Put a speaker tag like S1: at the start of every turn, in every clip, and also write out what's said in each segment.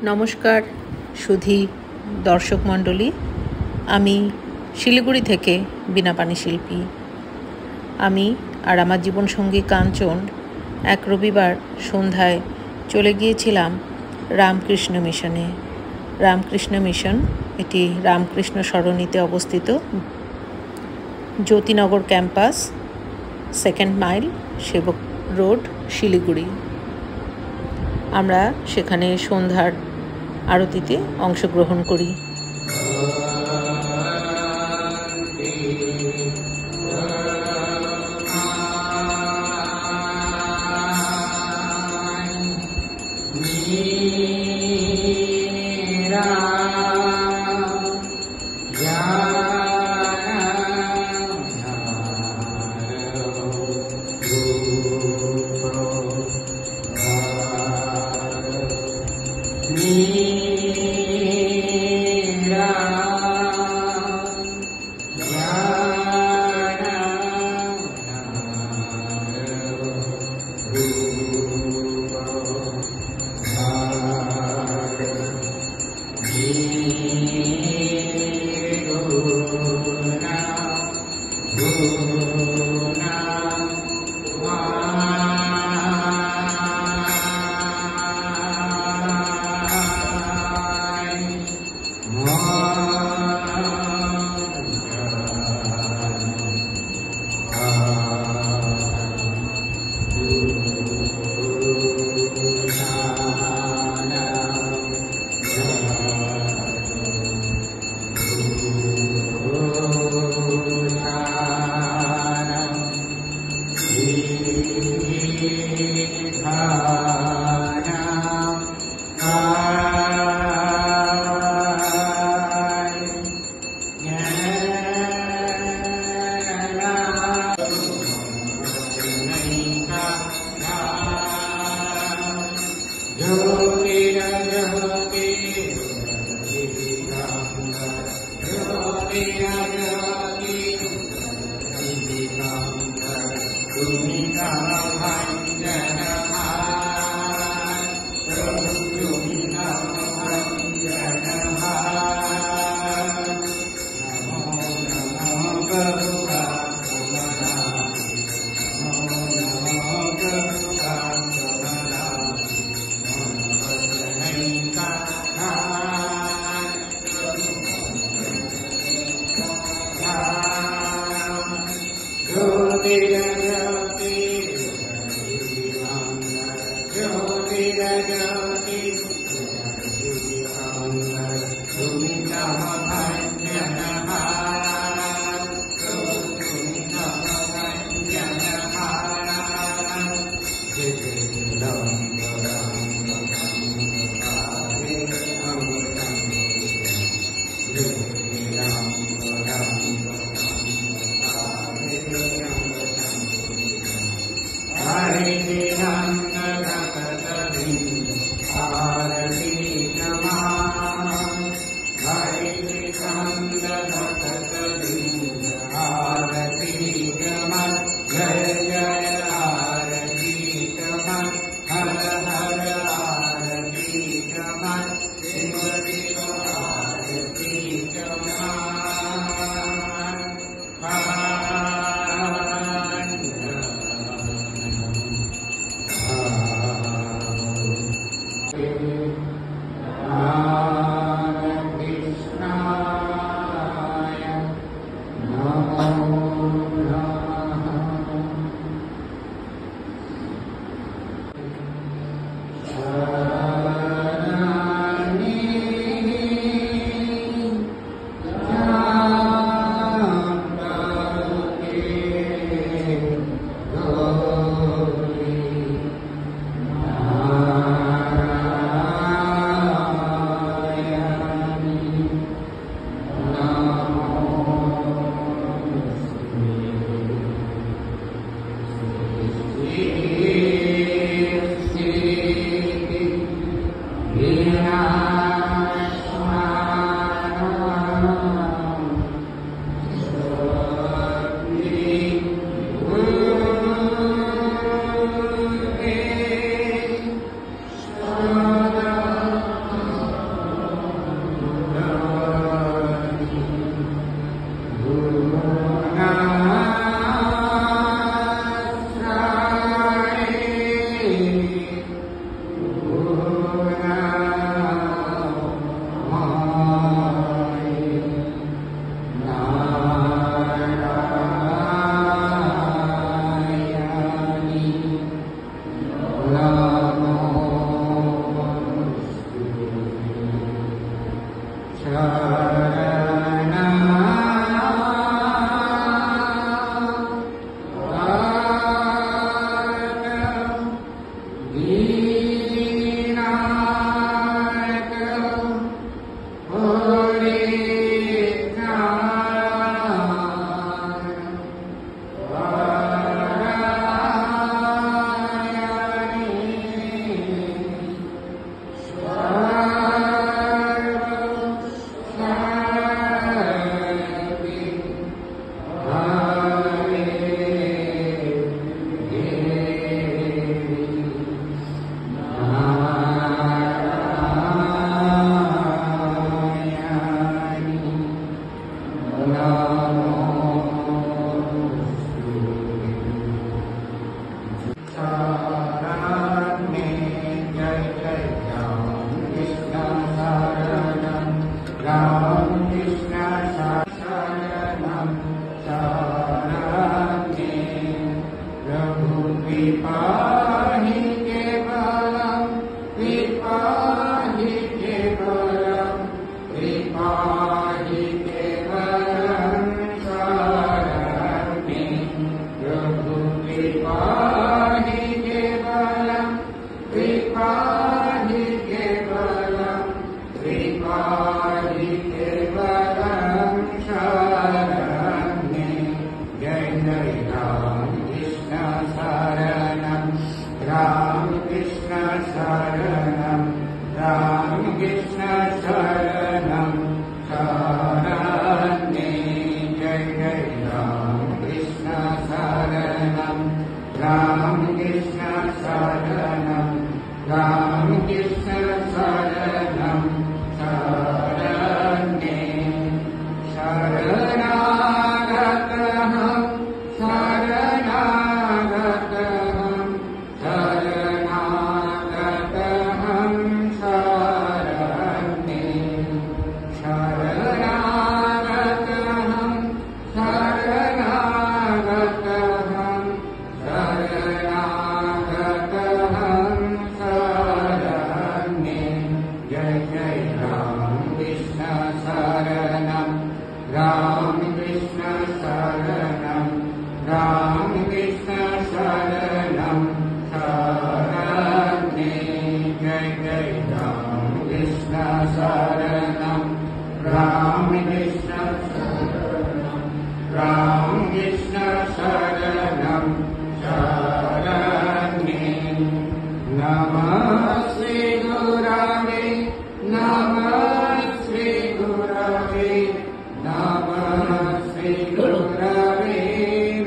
S1: নমস্কার সুধী দর্শক মণ্ডলী, আমি শিলিগুড়ি থেকে বীণা পানি শিল্পী। আমি আর আমার জীবনসঙ্গী কাঞ্চন এক রবিবার সন্ধ্যায় চলে গিয়েছিলাম রামকৃষ্ণ মিশনে। রামকৃষ্ণ মিশন এটি রামকৃষ্ণ সরণিতে অবস্থিত, জ্যোতিনগর ক্যাম্পাস, 2nd মাইল, সেবক রোড, শিলিগুড়ি। আমরা সেখানে সন্ধ্যার আরতিতে অংশগ্রহণ করি।
S2: जय जय राम कृष्ण शरणं राम कृष्ण शरणं राम कृष्ण शरणं शरणे जय जय राम कृष्ण शरणं राम कृष्ण शरणं राम कृष्ण शरणं शरणे नमः श्री गुरवे नमः श्री गुरवे नमः श्री गुरवे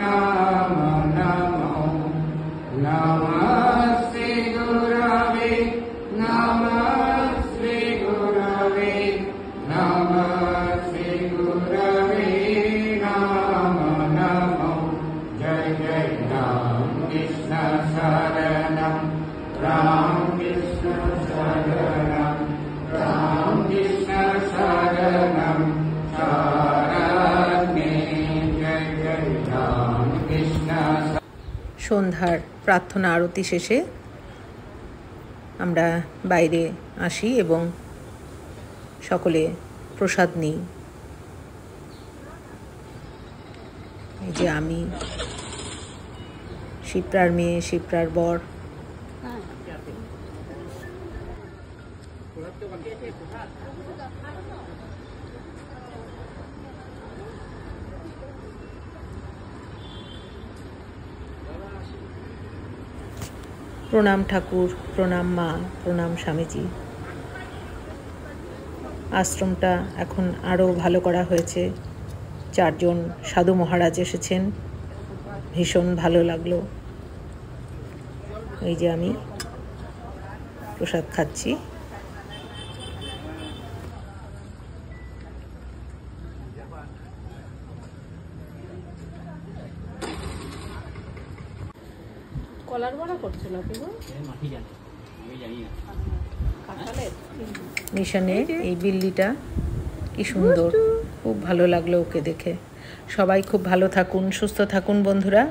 S2: नमो नमो नमः श्री गुरवे नमः श्री गुरवे नमः श्री गुरवे नमो नमो जय जय राम कृष्ण शरणं राम कृष्ण शरणं राम कृष्ण शरणं शरणे जय जय राम कृष्ण।
S1: সন্ধ্যার প্রার্থনা আরতি শেষে আমরা বাইরে আসি এবং সকলে প্রসাদ নিই। এই যে আমি, শিপ্রার মেয়ে, শিপ্রার বর, প্রণাম ঠাকুর, প্রণাম মা, প্রণাম স্বামীজি। আশ্রমটা এখন আরও ভালো করা হয়েছে। 4 জন সাধু মহারাজ এসেছেন, ভীষণ ভালো লাগলো। এই যে আমি প্রসাদ খাচ্ছি।
S3: কলার বড়া করছো না তুমি?
S1: মিশনের এই বিল্লিটা কি সুন্দর, খুব ভালো লাগলো ওকে দেখে। সবাই খুব ভালো থাকুন, সুস্থ থাকুন বন্ধুরা।